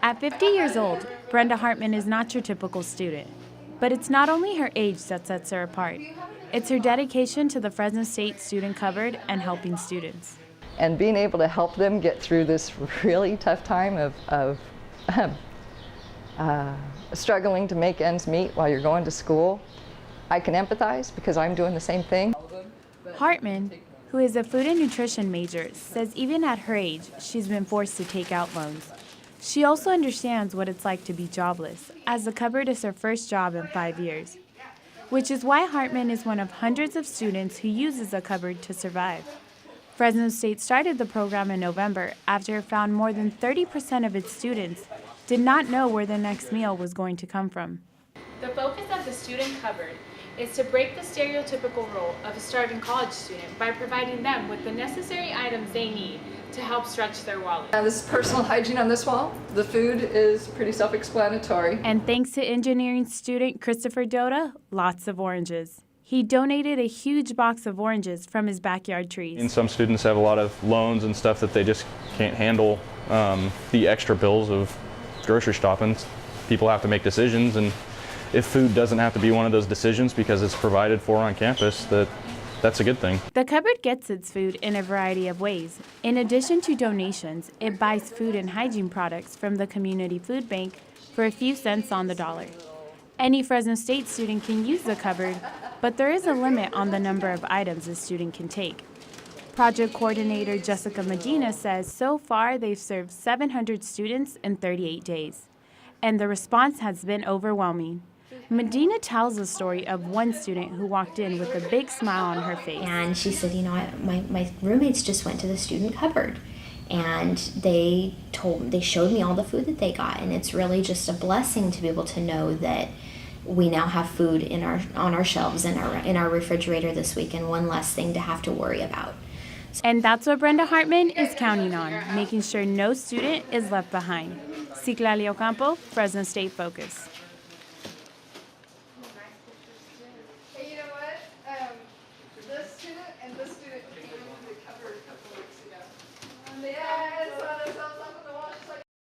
At 50 years old, Brenda Hartman is not your typical student. But it's not only her age that sets her apart. It's her dedication to the Fresno State Student Cupboard and helping students. And being able to help them get through this really tough time of struggling to make ends meet while you're going to school, I can empathize because I'm doing the same thing. Hartman, who is a food and nutrition major, says even at her age, she's been forced to take out loans. She also understands what it's like to be jobless, as the cupboard is her first job in 5 years. Which is why Hartman is one of hundreds of students who uses the cupboard to survive. Fresno State started the program in November after it found more than 30% of its students did not know where their next meal was going to come from. The focus of the student cupboard is to break the stereotypical role of a starving college student by providing them with the necessary items they need to help stretch their wallet. Now, this is personal hygiene on this wall. The food is pretty self-explanatory. And thanks to engineering student Christopher Dota, lots of oranges. He donated a huge box of oranges from his backyard trees. And some students have a lot of loans and stuff that they just can't handle the extra bills of grocery shopping. People have to make decisions, and if food doesn't have to be one of those decisions because it's provided for on campus, that's a good thing. The cupboard gets its food in a variety of ways. In addition to donations, it buys food and hygiene products from the community food bank for a few cents on the dollar. Any Fresno State student can use the cupboard, but there is a limit on the number of items a student can take. Project coordinator Jessica Medina says so far they've served 700 students in 38 days, and the response has been overwhelming. Medina tells the story of one student who walked in with a big smile on her face. And she said, you know, my roommates just went to the student cupboard, and they showed me all the food that they got, and it's really just a blessing to be able to know that we now have food on our shelves in our refrigerator this week, and one less thing to have to worry about. And that's what Brenda Hartman is counting on, making sure no student is left behind. Xitlaly, Ocampo, Fresno State Focus.